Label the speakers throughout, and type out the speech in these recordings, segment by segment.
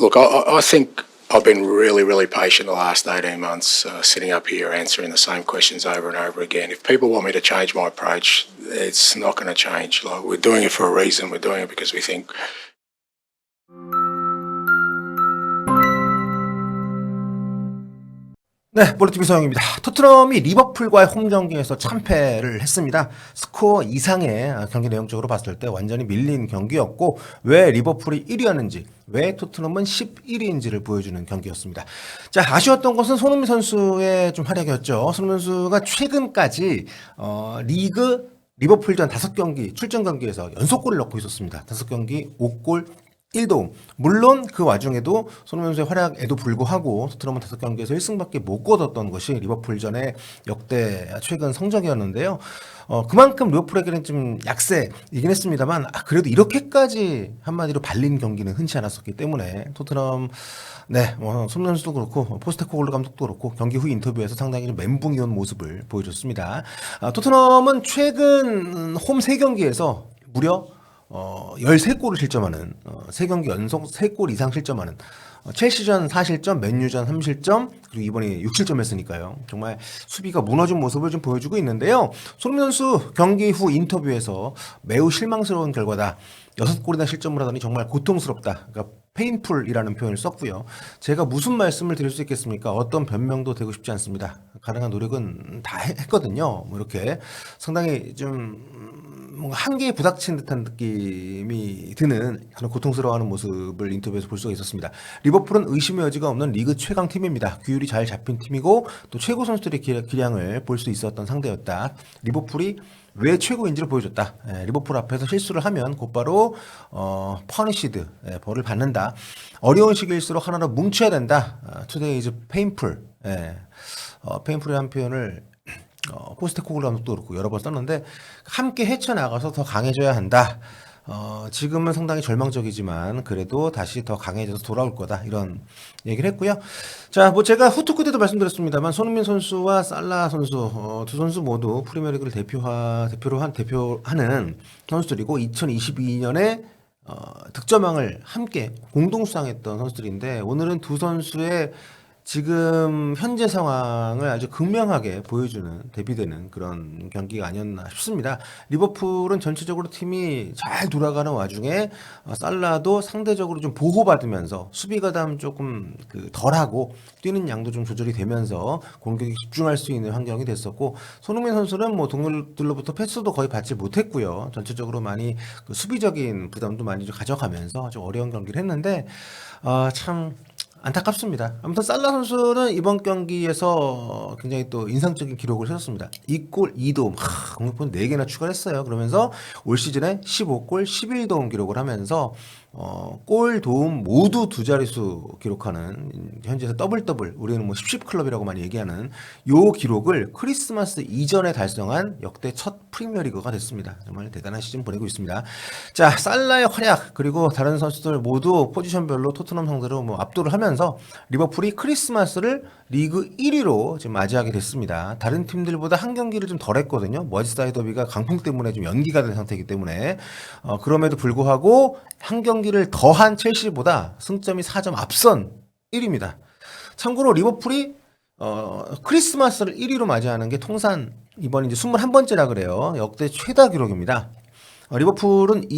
Speaker 1: Look, I think I've been really, really patient the last 18 months, sitting up here answering the same questions over and over again. If people want me to change my approach, it's not going to change. Like, we're doing it for a reason. We're doing it because we think.
Speaker 2: 네, 볼리TV 서영입니다. 토트넘이 리버풀과의 홈 경기에서 참패를 했습니다. 스코어 이상의 경기 내용적으로 봤을 때 완전히 밀린 경기였고, 왜 리버풀이 1위였는지, 왜 토트넘은 11위인지를 보여주는 경기였습니다. 자, 아쉬웠던 것은 손흥민 선수의 좀 활약이었죠. 손흥민 선수가 최근까지 리버풀전 5경기 출전 경기에서 연속골을 넣고 있었습니다. 5경기 5골 1도움. 물론 그 와중에도 손흥민 선수의 활약에도 불구하고 토트넘은 5경기에서 1승밖에 못 거뒀던 것이 리버풀전의 역대 최근 성적이었는데요. 그만큼 리버풀에게는 좀 약세이긴 했습니다만, 그래도 이렇게까지 한마디로 발린 경기는 흔치 않았었기 때문에 토트넘, 손흥민 선수도 그렇고 포스테코글루 감독도 그렇고 경기 후 인터뷰에서 상당히 좀 멘붕이 온 모습을 보여줬습니다. 토트넘은 최근 홈 3경기에서 무려 13골을 실점하는, 3경기 연속 3골 이상 실점하는, 첼시전 4실점, 맨유전 3실점, 그리고 이번에 6실점 했으니까요. 정말 수비가 무너진 모습을 좀 보여주고 있는데요. 손흥민 선수 경기 후 인터뷰에서 매우 실망스러운 결과다. 6골이나 실점을 하더니 정말 고통스럽다. 그러니까 페인풀이라는 표현을 썼고요. 제가 무슨 말씀을 드릴 수 있겠습니까? 어떤 변명도 되고 싶지 않습니다. 가능한 노력은 다 했거든요. 뭐 이렇게 상당히 좀 뭔가 한계에 부닥친 듯한 느낌이 드는 그런 고통스러워하는 모습을 인터뷰에서 볼 수가 있었습니다. 리버풀은 의심의 여지가 없는 리그 최강 팀입니다. 규율이 잘 잡힌 팀이고 또 최고 선수들의 기량을 볼 수 있었던 상대였다. 리버풀이 왜 최고인지를 보여줬다. 리버풀 앞에서 실수를 하면 곧바로 퍼니시드, 벌을 받는다. 어려운 시기일수록 하나로 뭉쳐야 된다. Today is painful. painful이라는 표현을 포스테코글루 감독도 그렇고 여러 번 썼는데, 함께 헤쳐나가서 더 강해져야 한다. 지금은 상당히 절망적이지만 그래도 다시 더 강해져서 돌아올 거다, 이런 얘기를 했고요. 자, 뭐 제가 후토크 때도 말씀드렸습니다만 손흥민 선수와 살라 선수, 두 선수 모두 프리미어리그를 대표하는 선수들이고 2022년에 득점왕을 함께 공동 수상했던 선수들인데, 오늘은 두 선수의 지금 현재 상황을 아주 극명하게 보여주는, 대비되는 그런 경기가 아니었나 싶습니다. 리버풀은 전체적으로 팀이 잘 돌아가는 와중에 살라도 상대적으로 좀 보호받으면서 수비 가담 조금 덜하고 뛰는 양도 좀 조절이 되면서 공격에 집중할 수 있는 환경이 됐었고, 손흥민 선수는 뭐 동료들로부터 패스도 거의 받지 못했고요. 전체적으로 많이 수비적인 부담도 많이 좀 가져가면서 아주 어려운 경기를 했는데, 참 안타깝습니다. 아무튼 살라 선수는 이번 경기에서 굉장히 또 인상적인 기록을 세웠습니다. 2골 2도움, 공격권 4개나 추가를 했어요. 그러면서 올 시즌에 15골 11도움 기록을 하면서 골 도움 모두 두 자릿수 기록하는, 현재에서 더블, 우리는 뭐 10클럽이라고 많이 얘기하는 요 기록을 크리스마스 이전에 달성한 역대 첫 프리미어리그가 됐습니다. 정말 대단한 시즌 보내고 있습니다. 자, 살라의 활약, 그리고 다른 선수들 모두 포지션별로 토트넘 상대로 뭐 압도를 하면서 리버풀이 크리스마스를 리그 1위로 지금 맞이하게 됐습니다. 다른 팀들보다 한 경기를 좀 덜 했거든요. 머지사이드 더비가 강풍 때문에 좀 연기가 된 상태이기 때문에, 그럼에도 불구하고 한 경기를 더한 첼시보다 승점이 4점 앞선 1위입니다. 참고로 리버풀이 크리스마스를 1위로 맞이하는 게 통산 이번이 이제 21번째라 그래요. 역대 최다 기록입니다. 리버풀은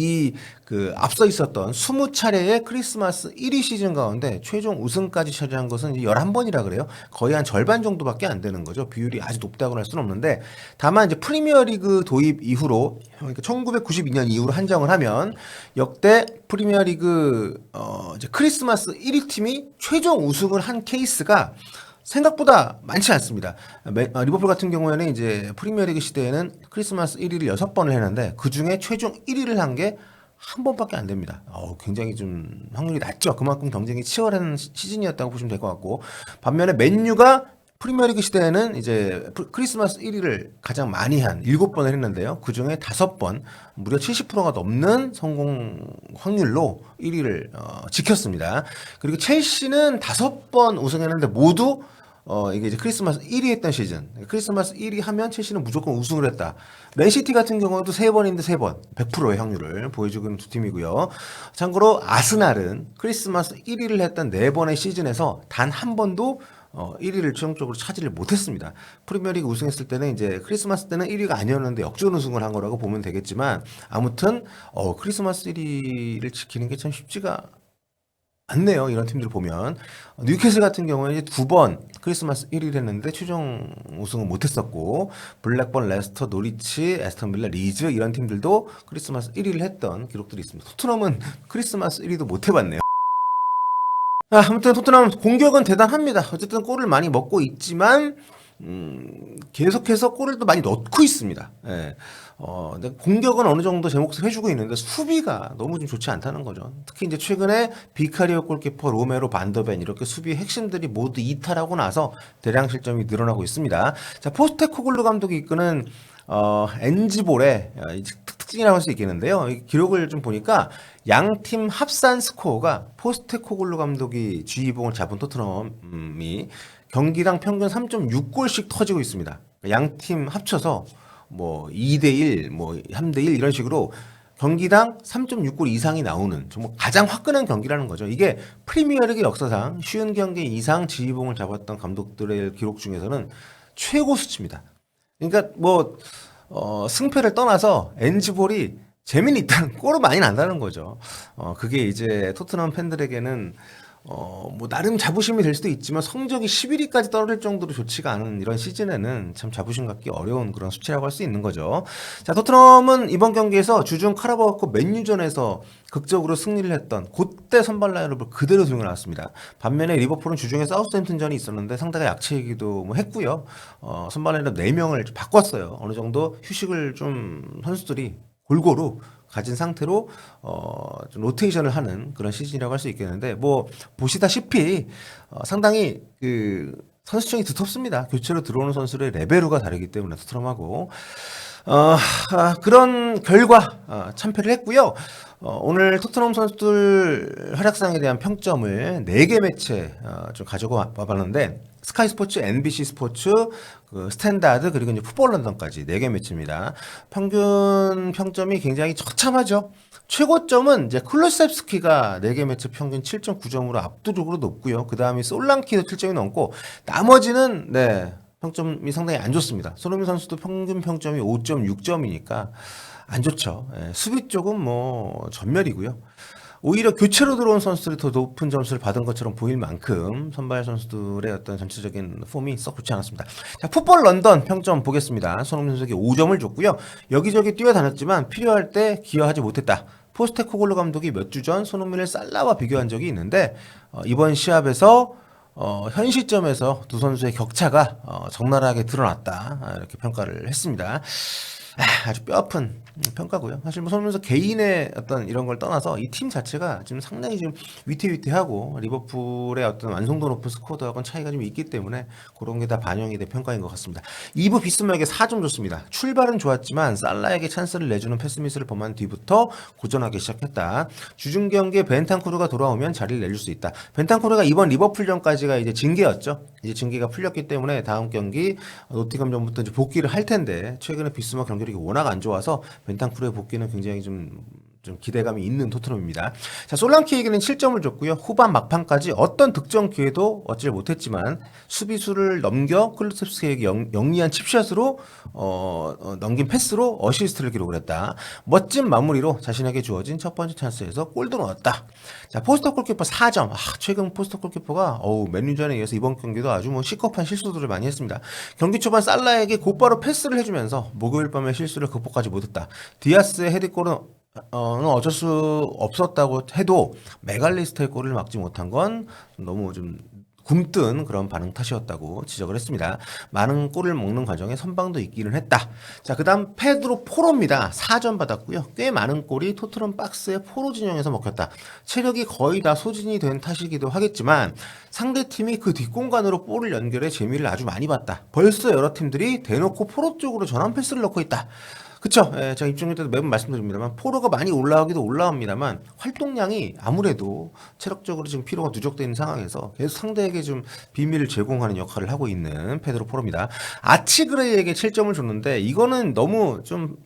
Speaker 2: 앞서 있었던 20차례의 크리스마스 1위 시즌 가운데 최종 우승까지 차지한 것은 11번이라 그래요. 거의 한 절반 정도밖에 안 되는 거죠. 비율이 아주 높다고 할 수는 없는데, 다만 이제 프리미어리그 도입 이후로, 그러니까 1992년 이후로 한정을 하면 역대 프리미어리그 이제 크리스마스 1위 팀이 최종 우승을 한 케이스가 생각보다 많지 않습니다. 리버풀 같은 경우에는 이제 프리미어리그 시대에는 크리스마스 1위를 6번을 했는데 그 중에 최종 1위를 한 게 한 번밖에 안 됩니다. 굉장히 좀 확률이 낮죠. 그만큼 경쟁이 치열한 시즌이었다고 보시면 될 것 같고, 반면에 맨유가 프리미어리그 시대에는 이제 크리스마스 1위를 가장 많이 한 7번을 했는데요. 그 중에 5번, 무려 70%가 넘는 성공 확률로 1위를 지켰습니다. 그리고 첼시는 5번 우승했는데 모두 이게 이제 크리스마스 1위 했던 시즌. 크리스마스 1위 하면 첼시는 무조건 우승을 했다. 맨시티 같은 경우도 3번인데 3번. 100%의 확률을 보여주고 있는 두 팀이고요. 참고로 아스날은 크리스마스 1위를 했던 4번의 시즌에서 단 한 번도 1위를 최종적으로 차지를 못했습니다. 프리미어리그 우승했을 때는 이제 크리스마스 때는 1위가 아니었는데 역전 우승을 한 거라고 보면 되겠지만 아무튼 크리스마스 1위를 지키는 게 참 쉽지가 않네요. 이런 팀들 보면 뉴캐슬 같은 경우에 이제 2번 크리스마스 1위를 했는데 최종 우승은 못했었고 블랙번, 레스터, 노리치, 에스턴빌라, 리즈 이런 팀들도 크리스마스 1위를 했던 기록들이 있습니다. 토트넘은 크리스마스 1위도 못 해봤네요. 아무튼 토트넘 공격은 대단합니다. 어쨌든 골을 많이 먹고 있지만 계속해서 골을 또 많이 넣고 있습니다. 예. 근데 공격은 어느 정도 제 몫을 해주고 있는데 수비가 너무 좀 좋지 않다는 거죠. 특히 이제 최근에 비카리오 골키퍼, 로메로, 반더벤 이렇게 수비 핵심들이 모두 이탈하고 나서 대량 실점이 늘어나고 있습니다. 자, 포스테코글루 감독이 이끄는 엔지볼의 특징이라고 할 수 있겠는데요. 이 기록을 좀 보니까 양팀 합산 스코어가 포스테코글루 감독이 지휘봉을 잡은 토트넘이 경기당 평균 3.6골씩 터지고 있습니다. 양팀 합쳐서 뭐 2대1, 뭐 3대1 이런 식으로 경기당 3.6골 이상이 나오는 정말 가장 화끈한 경기라는 거죠. 이게 프리미어리그 역사상 쉬운 경기 이상 지휘봉을 잡았던 감독들의 기록 중에서는 최고 수치입니다. 그러니까 뭐 승패를 떠나서 엔지볼이 재미는 있다는 골은 많이 난다는 거죠. 그게 이제 토트넘 팬들에게는 뭐 나름 자부심이 될 수도 있지만 성적이 11위까지 떨어질 정도로 좋지가 않은 이런 시즌에는 참 자부심 갖기 어려운 그런 수치라고 할 수 있는 거죠. 자, 토트넘은 이번 경기에서 주중 카라바오컵 맨유전에서 극적으로 승리를 했던 그때 선발 라인업을 그대로 사용해 나왔습니다. 반면에 리버풀은 주중에 사우스햄튼전이 있었는데 상대가 약체이기도 뭐 했고요. 선발 라인업 4명을 바꿨어요. 어느 정도 휴식을 좀 선수들이 골고루 가진 상태로 좀 로테이션을 하는 그런 시즌이라고 할 수 있겠는데 뭐 보시다시피 상당히 그 선수층이 두텁습니다. 교체로 들어오는 선수들의 레벨루가 다르기 때문에 토트넘하고 그런 결과 참패를 했고요. 오늘 토트넘 선수들 활약상에 대한 평점을 4개 매체 좀 가지고 와봤는데 스카이 스포츠, NBC 스포츠, 그 스탠다드 그리고 이제 풋볼 런던까지 4개 매체입니다. 평균 평점이 굉장히 처참하죠. 최고점은 이제 클루셉스키가 4개 매체 평균 7.9점으로 압도적으로 높고요. 그 다음에 솔랑키도 7점이 넘고 나머지는 평점이 상당히 안 좋습니다. 손흥민 선수도 평균 평점이 5.6점이니까 안 좋죠. 수비 쪽은 뭐 전멸이고요. 오히려 교체로 들어온 선수들이 더 높은 점수를 받은 것처럼 보일 만큼 선발 선수들의 어떤 전체적인 폼이 썩 좋지 않았습니다. 자, 풋볼 런던 평점 보겠습니다. 손흥민 선수에게 5점을 줬고요. 여기저기 뛰어다녔지만 필요할 때 기여하지 못했다. 포스테코글루 감독이 몇 주 전 손흥민을 살라와 비교한 적이 있는데 이번 시합에서 현 시점에서 두 선수의 격차가 적나라하게 드러났다. 이렇게 평가를 했습니다. 아주 뼈아픈 평가고요. 사실 뭐 손흥민 선수 개인의 어떤 이런 걸 떠나서 이 팀 자체가 지금 상당히 지금 위태위태하고 리버풀의 어떤 완성도 높은 스쿼드하고는 차이가 좀 있기 때문에 그런 게 다 반영이 된 평가인 것 같습니다. 2부 비스마에게 4점 줬습니다. 출발은 좋았지만 살라에게 찬스를 내주는 패스미스를 범한 뒤부터 고전하기 시작했다. 주중 경기에 벤탄쿠르가 돌아오면 자리를 내줄 수 있다. 벤탄쿠르가 이번 리버풀전까지가 이제 징계였죠. 이제 징계가 풀렸기 때문에 다음 경기 노팅엄전부터 이제 복귀를 할 텐데 최근에 비스마 경기력이 워낙 안 좋아서 벤탄쿠르의 복귀는 굉장히 좀 기대감이 있는 토트넘입니다. 자, 솔랑키에게는 7점을 줬고요. 후반 막판까지 어떤 득점 기회도 얻지 못했지만 수비수를 넘겨 클루셉스키에게 영리한 칩샷으로 넘긴 패스로 어시스트를 기록을 했다. 멋진 마무리로 자신에게 주어진 첫 번째 찬스에서 골도 넣었다. 자, 포스터 골키퍼 4점. 최근 포스터 골키퍼가 맨유전에 이어서 이번 경기도 아주 뭐 시급한 실수들을 많이 했습니다. 경기 초반 살라에게 곧바로 패스를 해주면서 목요일 밤의 실수를 극복하지 못했다. 디아스의 헤딩골은 어쩔 수 없었다고 해도 메갈리스터의 골을 막지 못한 건 너무 좀 굼뜬 그런 반응 탓이었다고 지적을 했습니다. 많은 골을 먹는 과정에 선방도 있기는 했다. 자, 그 다음 페드로 포로입니다. 4점 받았고요. 꽤 많은 골이 토트넘 박스의 포로 진영에서 먹혔다. 체력이 거의 다 소진이 된 탓이기도 하겠지만 상대팀이 그 뒷공간으로 볼을 연결해 재미를 아주 많이 봤다. 벌써 여러 팀들이 대놓고 포로 쪽으로 전환 패스를 넣고 있다. 그쵸. 예, 제가 입중계 때도 매번 말씀드립니다만 포로가 많이 올라오기도 올라옵니다만 활동량이 아무래도 체력적으로 지금 피로가 누적되어 있는 상황에서 계속 상대에게 좀 비밀을 제공하는 역할을 하고 있는 페드로 포로입니다. 아치그레이에게 7점을 줬는데 이거는 너무 좀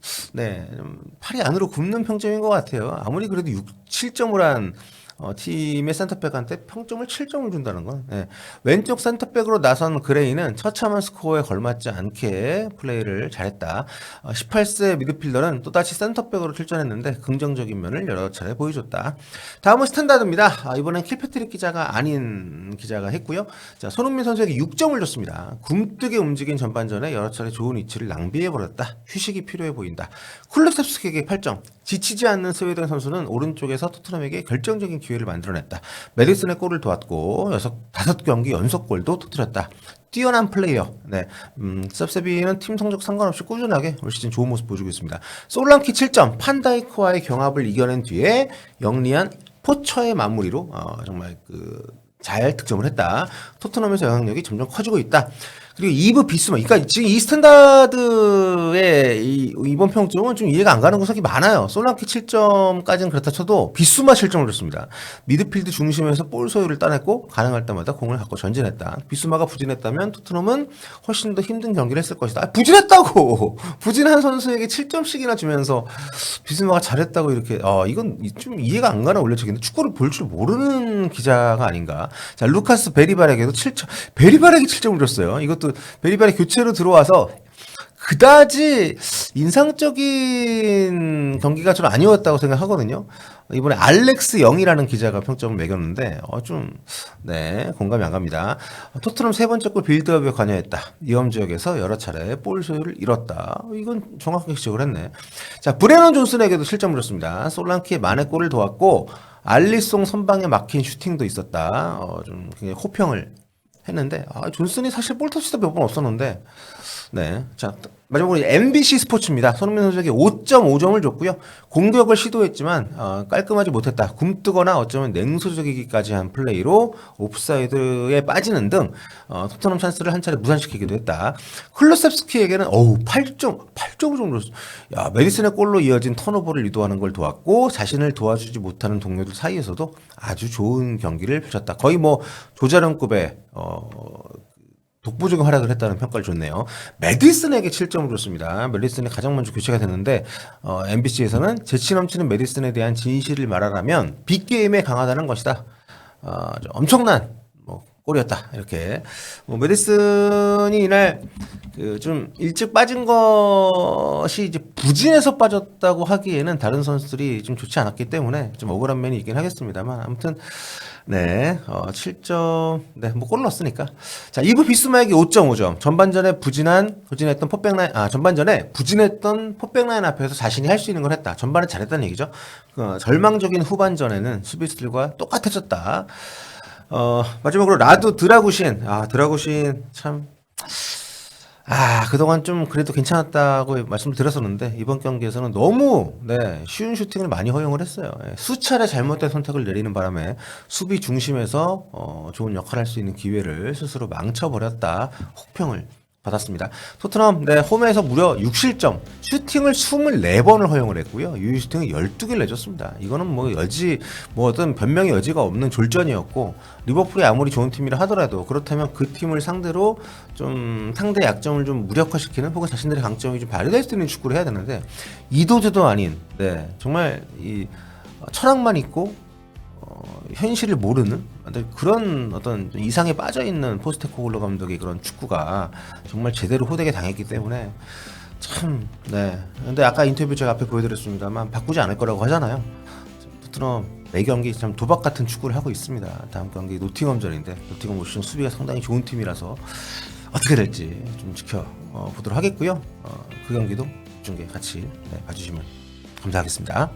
Speaker 2: 팔이 안으로 굽는 평점인 것 같아요. 아무리 그래도 7점을 한 팀의 센터백한테 평점을 7점을 준다는 건 왼쪽 센터백으로 나선 그레이는 처참한 스코어에 걸맞지 않게 플레이를 잘했다. 18세 미드필더는 또다시 센터백으로 출전했는데 긍정적인 면을 여러 차례 보여줬다. 다음은 스탠다드입니다. 이번엔 킬패트릭 기자가 아닌 기자가 했고요. 자, 손흥민 선수에게 6점을 줬습니다. 굼뜨게 움직인 전반전에 여러 차례 좋은 위치를 낭비해버렸다. 휴식이 필요해 보인다. 쿨루셉스키에게 8점. 지치지 않는 스웨덴 선수는 오른쪽에서 토트넘에게 결정적인 기회를 만들어냈다. 메디슨의 골을 도왔고 5경기 연속골도 터뜨렸다. 뛰어난 플레이어. 섭세비는 팀 성적 상관없이 꾸준하게 올 시즌 좋은 모습 보여주고 있습니다. 솔랑키 7점. 판다이크와의 경합을 이겨낸 뒤에 영리한 포처의 마무리로 정말 잘 득점을 했다. 토트넘에서 영향력이 점점 커지고 있다. 그리고 이브 비스마, 그러니까 지금 이 스탠다드의 이번 평점은 좀 이해가 안 가는 구석이 많아요. 솔랑키 7점까지는 그렇다 쳐도 비스마 7점을 줬습니다. 미드필드 중심에서 볼 소유를 따냈고 가능할 때마다 공을 갖고 전진했다. 비스마가 부진했다면 토트넘은 훨씬 더 힘든 경기를 했을 것이다. 부진했다고! 부진한 선수에게 7점씩이나 주면서 비스마가 잘했다고 이렇게 이건 좀 이해가 안 가는 올려치기인데 축구를 볼 줄 모르는 기자가 아닌가. 자, 루카스 베리발에게도 7점, 베리발에게 7점을 줬어요. 이것도 베리발이 교체로 들어와서 그다지 인상적인 경기가 좀 아니었다고 생각하거든요. 이번에 알렉스 영이라는 기자가 평점을 매겼는데 공감이 안 갑니다. 토트넘 세 번째 골 빌드업에 관여했다. 위험 지역에서 여러 차례 볼 소유를 잃었다. 이건 정확하게 지적을 했네. 자, 브레넌 존슨에게도 7점을 줬습니다. 솔랑키의 만회 골을 도왔고 알리송 선방에 막힌 슈팅도 있었다. 좀 굉장히 호평을 했는데 존슨이 사실 볼 터치도 몇 번 없었는데 자, 마지막으로 MBC 스포츠입니다. 손흥민 선수에게 5.5점을 줬고요. 공격을 시도했지만 깔끔하지 못했다. 굼뜨거나 어쩌면 냉소적이기까지 한 플레이로 옵사이드에 빠지는 등 토트넘 찬스를 한 차례 무산시키기도 했다. 클루셉스키에게는 8점을 줬어. 야, 메디슨의 골로 이어진 턴오버를 유도하는 걸 도왔고 자신을 도와주지 못하는 동료들 사이에서도 아주 좋은 경기를 펼쳤다. 거의 조자련급의 독보적인 활약을 했다는 평가를 줬네요. 메디슨에게 7점을 줬습니다. 메디슨이 가장 먼저 교체가 됐는데 MBC에서는 재치 넘치는 메디슨에 대한 진실을 말하라면 빅게임에 강하다는 것이다. 엄청난 골이었다. 이렇게 메디슨이 이날 좀 일찍 빠진 것이 이제 부진해서 빠졌다고 하기에는 다른 선수들이 좀 좋지 않았기 때문에 좀 억울한 면이 있긴 하겠습니다만 아무튼 7점, 골을 넣었으니까. 자, 이브 비스마에게 5.5점. 전반전에 부진했던 포백라인 앞에서 자신이 할 수 있는 걸 했다. 전반에 잘했다는 얘기죠. 절망적인 후반전에는 수비수들과 똑같아졌다. 마지막으로 라두 드라구신. 드라구신 참. 그동안 좀 그래도 괜찮았다고 말씀을 드렸었는데 이번 경기에서는 너무 쉬운 슈팅을 많이 허용을 했어요. 수차례 잘못된 선택을 내리는 바람에 수비 중심에서 좋은 역할을 할 수 있는 기회를 스스로 망쳐버렸다. 혹평을 받았습니다. 토트넘 홈에서 무려 6실점, 슈팅을 24번을 허용을 했고요. 유효 슈팅을 12개를 내줬습니다. 이거는 어떤 변명의 여지가 없는 졸전이었고 리버풀이 아무리 좋은 팀이라 하더라도 그렇다면 그 팀을 상대로 좀 상대 약점을 좀 무력화시키는 혹은 자신들의 강점이 좀 발휘될 수 있는 축구를 해야 되는데 이도저도 아닌 정말 이 철학만 있고 현실을 모르는 그런 어떤 이상에 빠져있는 포스테코글루 감독의 그런 축구가 정말 제대로 호되게 당했기 때문에 근데 아까 인터뷰 제가 앞에 보여드렸습니다만 바꾸지 않을 거라고 하잖아요. 토트넘 매경기 참 도박 같은 축구를 하고 있습니다. 다음 경기 노팅엄전인데 노팅엄 오시즌 수비가 상당히 좋은 팀이라서 어떻게 될지 좀 지켜보도록 하겠고요. 그 경기도 중계 같이 봐주시면 감사하겠습니다.